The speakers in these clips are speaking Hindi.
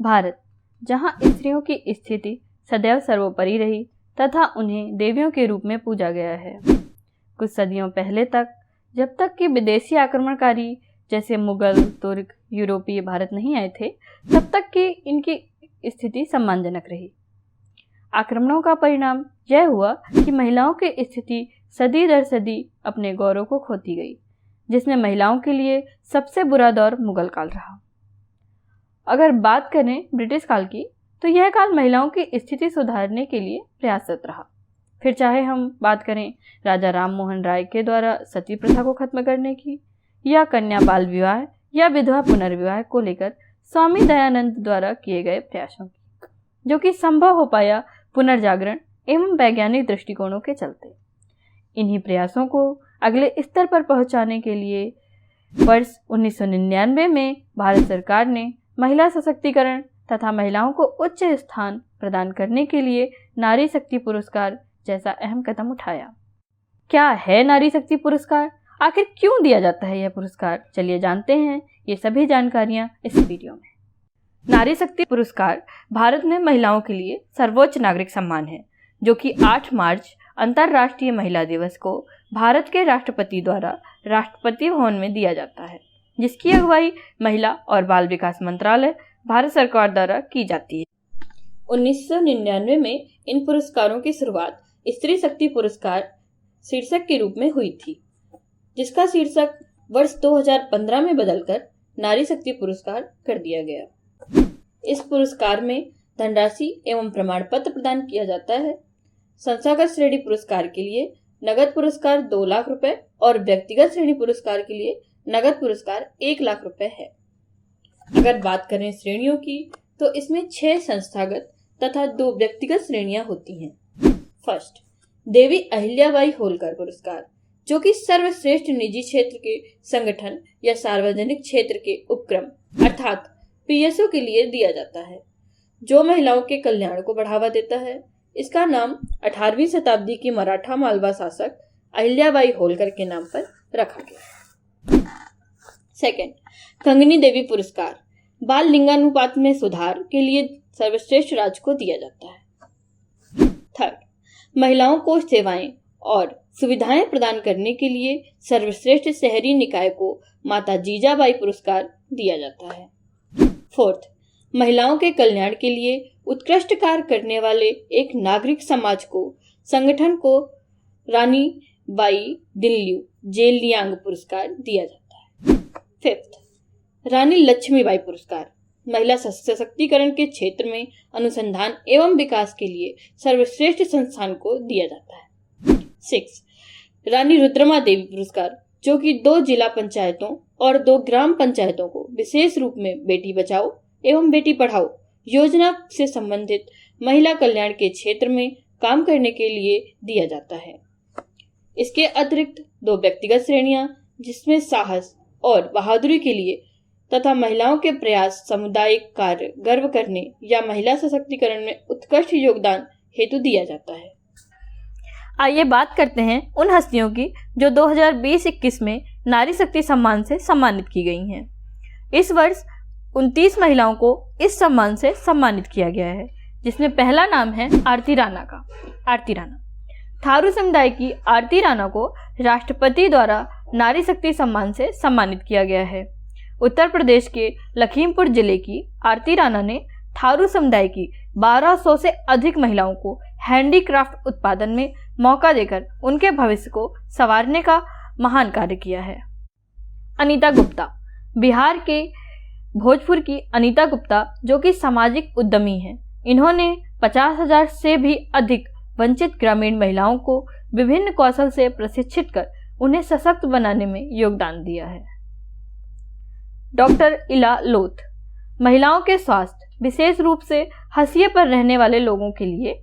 भारत, जहां स्त्रियों की स्थिति सदैव सर्वोपरि रही तथा उन्हें देवियों के रूप में पूजा गया है। कुछ सदियों पहले तक, जब तक कि विदेशी आक्रमणकारी जैसे मुगल, तुर्क, यूरोपीय भारत नहीं आए थे, तब तक कि इनकी स्थिति सम्मानजनक रही। आक्रमणों का परिणाम यह हुआ कि महिलाओं की स्थिति सदी दर सदी अपने गौरव को खोती गई, जिसमें महिलाओं के लिए सबसे बुरा दौर मुगल काल रहा। अगर बात करें ब्रिटिश काल की, तो यह काल महिलाओं की स्थिति सुधारने के लिए प्रयासरत रहा। फिर चाहे हम बात करें राजा राम मोहन राय के द्वारा सती प्रथा को खत्म करने की, या कन्या बाल विवाह या विधवा पुनर्विवाह को लेकर स्वामी दयानंद द्वारा किए गए प्रयासों की, जो कि संभव हो पाया पुनर्जागरण एवं वैज्ञानिक दृष्टिकोणों के चलते। इन्हीं प्रयासों को अगले स्तर पर पहुंचाने के लिए वर्ष 1999 में भारत सरकार ने महिला सशक्तिकरण तथा महिलाओं को उच्च स्थान प्रदान करने के लिए नारी शक्ति पुरस्कार जैसा अहम कदम उठाया। क्या है नारी शक्ति पुरस्कार? आखिर क्यों दिया जाता है यह पुरस्कार? चलिए जानते हैं ये सभी जानकारियां इस वीडियो में। नारी शक्ति पुरस्कार भारत में महिलाओं के लिए सर्वोच्च नागरिक सम्मान है, जो कि 8 मार्च अंतर्राष्ट्रीय महिला दिवस को भारत के राष्ट्रपति द्वारा राष्ट्रपति भवन में दिया जाता है, जिसकी अगुवाई महिला और बाल विकास मंत्रालय भारत सरकार द्वारा की जाती है। 1999 में इन पुरस्कारों की शुरुआत स्त्री शक्ति पुरस्कार शीर्षक के रूप में हुई थी, जिसका शीर्षक वर्ष 2015 में बदलकर नारी शक्ति पुरस्कार कर दिया गया। इस पुरस्कार में धनराशि एवं प्रमाण पत्र प्रदान किया जाता है। संस्थागत श्रेणी पुरस्कार के लिए नगद पुरस्कार 2 लाख रुपए और व्यक्तिगत श्रेणी पुरस्कार के लिए नगद पुरस्कार 1 लाख रुपए है। अगर बात करें श्रेणियों की, तो इसमें 6 संस्थागत तथा 2 व्यक्तिगत श्रेणियां होती हैं। फर्स्ट, देवी अहिल्याबाई होलकर पुरस्कार, जो कि सर्वश्रेष्ठ निजी क्षेत्र के संगठन या सार्वजनिक क्षेत्र के उपक्रम अर्थात पीएसओ के लिए दिया जाता है, जो महिलाओं के कल्याण को बढ़ावा देता है। इसका नाम 18वीं शताब्दी की मराठा मालवा शासक अहिल्याबाई होलकर के नाम पर रखा गया। सेकंड, कंगनी देवी पुरस्कार, बाल लिंगानुपात में सुधार के लिए सर्वश्रेष्ठ राज्य को दिया जाता है। थर्ड, महिलाओं को सेवाएं और सुविधाएं प्रदान करने के लिए सर्वश्रेष्ठ शहरी निकाय को माता जीजाबाई पुरस्कार दिया जाता है। फोर्थ, महिलाओं के कल्याण के लिए उत्कृष्ट कार्य करने वाले एक नागरिक समाज को संगठन को रानी बाई दिल्ल्यू जेलियांग पुरस्कार दिया जाता है। फिफ्थ, रानी लक्ष्मीबाई पुरस्कार, महिला सशक्तिकरण के क्षेत्र में अनुसंधान एवं विकास के लिए सर्वश्रेष्ठ संस्थान को दिया जाता है। 6, रानी रुद्रमा देवी पुरस्कार, जो कि 2 जिला पंचायतों और 2 ग्राम पंचायतों को विशेष रूप में बेटी बचाओ एवं बेटी पढ़ाओ योजना से संबंधित महिला कल्याण के क्षेत्र में काम करने के लिए दिया जाता है। इसके अतिरिक्त 2 व्यक्तिगत श्रेणियां, जिसमें साहस और बहादुरी के लिए तथा महिलाओं के प्रयास, सामुदायिक कार्य, गर्व करने या महिला सशक्तिकरण में उत्कृष्ट योगदान हेतु दिया जाता है। आइए बात करते हैं उन हस्तियों की जो 2020-21 में नारी शक्ति सम्मान से सम्मानित की गई हैं। इस वर्ष 29 महिलाओं को इस सम्मान से सम्मानित किया गया है, जिसमें पहला नाम है आरती राणा का। आरती राणा थारू समुदाय की आरती राणा को राष्ट्रपति द्वारा नारी शक्ति सम्मान से सम्मानित किया गया है। उत्तर प्रदेश के लखीमपुर जिले की आरती राणा ने थारू समुदाय की 1200 से अधिक महिलाओं को हैंडीक्राफ्ट उत्पादन में मौका देकर उनके भविष्य को संवारने का महान कार्य किया है। अनीता गुप्ता बिहार के भोजपुर की अनीता गुप्ता, जो कि सामाजिक उद्यमी हैं। इन्होंने 50,000 से भी अधिक वंचित ग्रामीण महिलाओं को विभिन्न कौशल से प्रशिक्षित कर उन्हें सशक्त बनाने में योगदान दिया है। डॉक्टर इला लोथ महिलाओं के स्वास्थ्य, विशेष रूप से हाशिए पर रहने वाले लोगों के लिए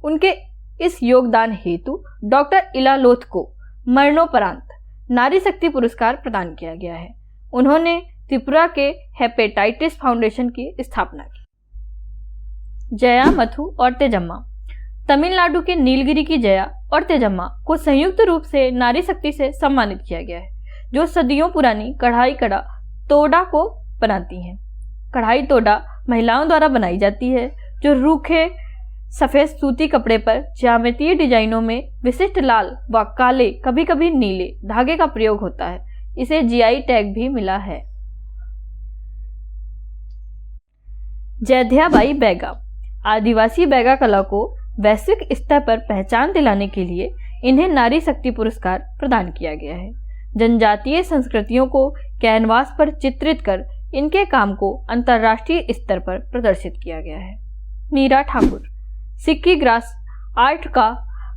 उनके इस योगदान हेतु डॉक्टर इला लोथ को मरणोपरांत नारी शक्ति पुरस्कार प्रदान किया गया है। उन्होंने त्रिपुरा के हेपेटाइटिस फाउंडेशन की स्थापना की। जया मथु और तेजम्मा तमिलनाडु के नीलगिरी की जया और तेजम्मा को संयुक्त रूप से नारी शक्ति से सम्मानित किया गया है, जो सदियों पुरानी कढ़ाई कड़ा तोड़ा को बनाती हैं। कढ़ाई तोड़ा महिलाओं द्वारा बनाई जाती है, जो रूखे सफ़ेद सूती कपड़े पर ज्यामितीय डिजाइनों में विशिष्ट लाल व काले, कभी कभी नीले धागे का प्रयोग होता है। इसे जीआई टैग भी मिला है। जैध्याबाई बैगा। आदिवासी बैगा कला को वैश्विक स्तर पर पहचान दिलाने के लिए इन्हें नारी शक्ति पुरस्कार प्रदान किया गया है। जनजातीय संस्कृतियों को कैनवास पर चित्रित कर इनके काम को अंतर्राष्ट्रीय स्तर पर प्रदर्शित किया गया है। मीरा ठाकुर। सिक्की ग्रास आर्ट का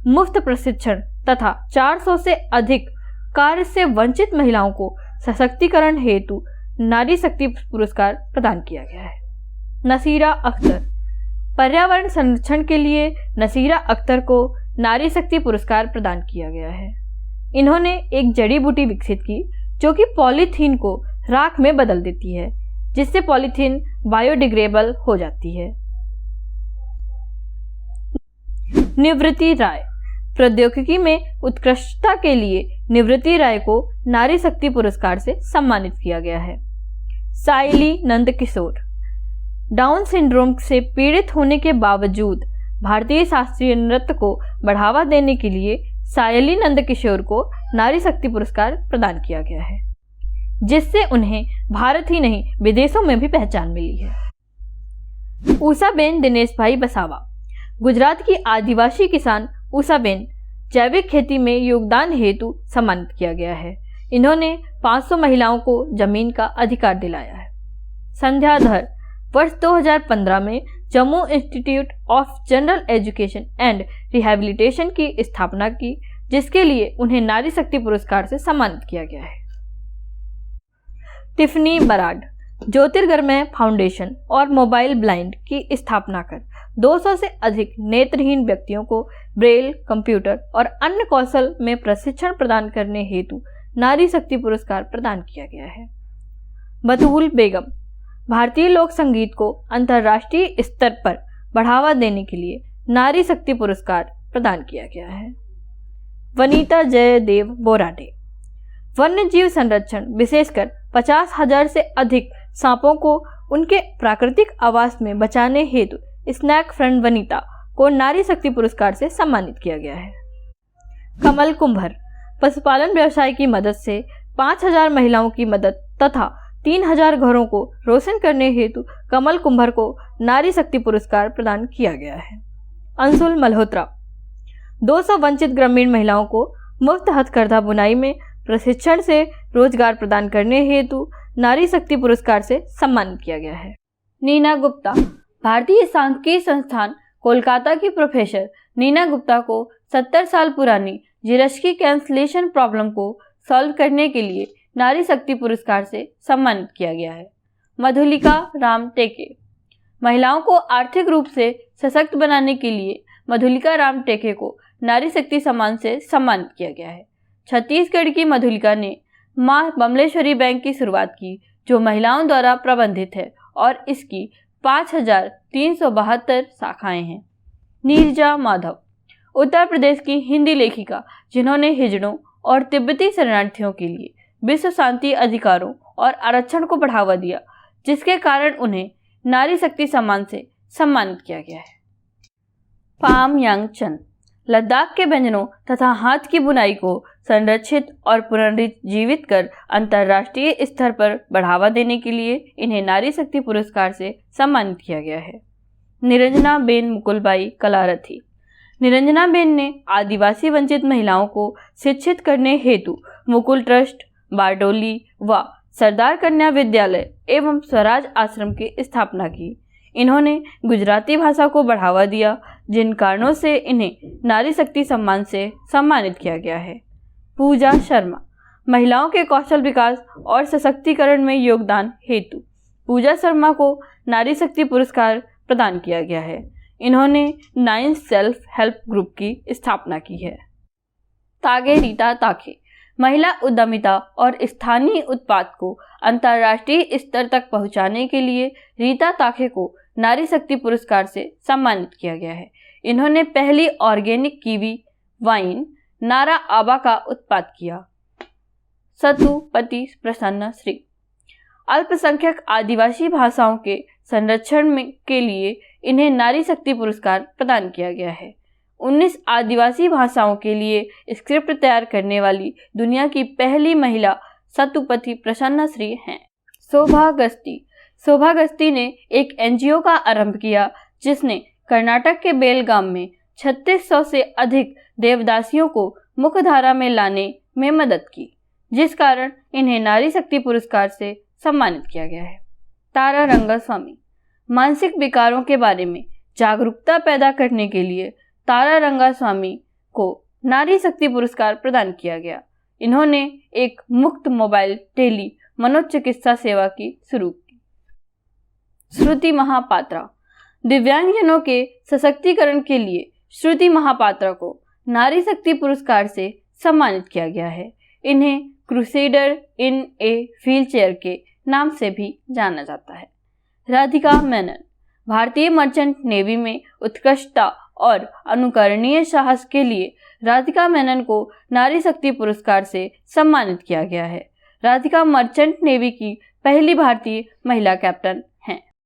मुफ्त प्रशिक्षण तथा 400 से अधिक कार्य से वंचित महिलाओं को सशक्तिकरण हेतु नारी शक्ति पुरस्कार प्रदान किया गया है। नसीरा अख्तर। पर्यावरण संरक्षण के लिए नसीरा अख्तर को नारी शक्ति पुरस्कार प्रदान किया गया है। इन्होंने एक जड़ी बूटी विकसित की जो कि पॉलीथीन को राख में बदल देती है, जिससे पॉलीथीन बायोडिग्रेडेबल हो जाती है। निवृत्ति राय। प्रौद्योगिकी में उत्कृष्टता के लिए निवृत्ति राय को नारी शक्ति पुरस्कार से सम्मानित किया गया है। सायली नंदकिशोर। डाउन सिंड्रोम से पीड़ित होने के बावजूद भारतीय शास्त्रीय नृत्य को बढ़ावा देने के लिए सायली नंदकिशोर को नारी शक्ति पुरस्कार प्रदान किया गया है, जिससे उन्हें भारत ही नहीं विदेशों में भी पहचान मिली है। ऊषाबेन दिनेश भाई बसावा। गुजरात की आदिवासी किसान ऊषाबेन जैविक खेती में योगदान हेतु सम्मानित किया गया है। इन्होंने 500 महिलाओं को जमीन का अधिकार दिलाया है। संध्या धर। वर्ष 2015 में Jammu institute of general education and rehabilitation की स्थापना की, जिसके लिए उन्हें नारी शक्ति पुरस्कार से सम्मानित किया गया है। टिफनी बराड। ज्योतिर्गमय फाउंडेशन और मोबाइल ब्लाइंड की स्थापना कर 200 से अधिक नेत्रहीन व्यक्तियों को ब्रेल, कंप्यूटर और अन्य कौशल में प्रशिक्षण प्रदान करने हेतु नारी शक्ति पुरस्कार प्रदान किया गया है। बतूल बेगम। भारतीय लोक संगीत को अंतर्राष्ट्रीय स्तर पर बढ़ावा देने के लिए नारी शक्ति पुरस्कार प्रदान किया गया है। वनीता जयदेव बोराडे। वन्य जीव संरक्षण, विशेषकर 50,000 से अधिक सांपों को उनके प्राकृतिक आवास में बचाने हेतु स्नैक फ्रेंड वनीता को नारी शक्ति पुरस्कार से सम्मानित किया गया है। कमल कुंभर। पशुपालन व्यवसाय की मदद से 5,000 महिलाओं की मदद तथा 3,000 घरों को रोशन करने हेतु कमल कुंभर को नारी शक्ति पुरस्कार प्रदान किया गया है। अंशुल मल्होत्रा। 200 वंचित ग्रामीण महिलाओं को मुफ्त हथकरघा बुनाई में प्रशिक्षण से रोजगार प्रदान करने हेतु नारी शक्ति पुरस्कार से सम्मानित किया गया है। नीना गुप्ता। भारतीय सांख्यिकी संस्थान कोलकाता की प्रोफेसर नीना गुप्ता को 70 साल पुरानी जिरस्की कैंसलेशन प्रॉब्लम को सॉल्व करने के लिए नारी शक्ति पुरस्कार से सम्मानित किया गया है। मधुलिका राम टेके। महिलाओं को आर्थिक रूप से सशक्त बनाने के लिए मधुलिका राम टेके को नारी शक्ति सम्मान से सम्मानित किया गया है। छत्तीसगढ़ की मधुलिका ने मां बमलेश्वरी बैंक की शुरुआत की, जो महिलाओं द्वारा प्रबंधित है और इसकी 5,372 शाखाएं हैं। नीरजा माधव। उत्तर प्रदेश की हिंदी लेखिका, जिन्होंने हिजड़ों और तिब्बती शरणार्थियों के लिए विश्व शांति अधिकारों और आरक्षण को बढ़ावा दिया, जिसके कारण उन्हें नारी शक्ति सम्मान से सम्मानित किया गया है। पाम यांग चंद। लद्दाख के व्यंजनों तथा हाथ की बुनाई को संरक्षित और पुनर्जीवित कर अंतर्राष्ट्रीय स्तर पर बढ़ावा देने के लिए इन्हें नारी शक्ति पुरस्कार से सम्मानित किया गया है। निरंजना बेन मुकुलबाई कलारथी। निरंजना बेन ने आदिवासी वंचित महिलाओं को शिक्षित करने हेतु मुकुल ट्रस्ट, बारडोली व सरदार कन्या विद्यालय एवं स्वराज आश्रम की स्थापना की। इन्होंने गुजराती भाषा को बढ़ावा दिया, जिन कारणों से इन्हें नारी शक्ति सम्मान से सम्मानित किया गया है। पूजा शर्मा। महिलाओं के कौशल विकास और सशक्तिकरण में योगदान हेतु पूजा शर्मा को नारी शक्ति पुरस्कार प्रदान किया गया है। इन्होंने 9 सेल्फ हेल्प ग्रुप की स्थापना की है। तागे रीता ताखे। महिला उद्यमिता और स्थानीय उत्पाद को अंतर्राष्ट्रीय स्तर तक पहुंचाने के लिए रीता ताखे को नारी शक्ति पुरस्कार से सम्मानित किया गया है। इन्होंने पहली ऑर्गेनिक कीवी वाइन नारा आबा का उत्पाद किया। सतु पति प्रसन्न श्री। अल्पसंख्यक आदिवासी भाषाओं के संरक्षण के लिए इन्हें नारी शक्ति पुरस्कार प्रदान किया गया है। 19 आदिवासी भाषाओं के लिए स्क्रिप्ट तैयार करने वाली दुनिया की पहली महिला सतुपति प्रसन्ना श्री हैं। शोभा गस्ती ने एक एनजीओ का आरंभ किया जिसने कर्नाटक के बेलगाम में 3600 से अधिक देवदासियों को मुख्यधारा में लाने में मदद की, जिस कारण इन्हें नारी शक्ति पुरस्कार से सम्मानित किया गया है। तारा रंगास्वामी। मानसिक विकारों के बारे में जागरूकता पैदा करने के लिए तारा रंगास्वामी को नारी शक्ति पुरस्कार प्रदान किया गया। इन्होंने एक मुफ्त मोबाइल टेली मनोचिकित्सा सेवा की शुरू की। श्रुति महापात्रा। दिव्यांगजनों के सशक्तिकरण के लिए श्रुति महापात्रा को नारी शक्ति पुरस्कार से सम्मानित किया गया है। इन्हें क्रूसेडर इन ए व्हीलचेयर के नाम से भी जाना जाता है। राधिका मेनन। भारतीय मर्चेंट नेवी में उत्कृष्टता और अनुकरणीय साहस के लिए राधिका मेनन को नारी शक्ति पुरस्कार से सम्मानित किया गया है। राधिका मर्चेंट नेवी की पहली भारतीय महिला कैप्टन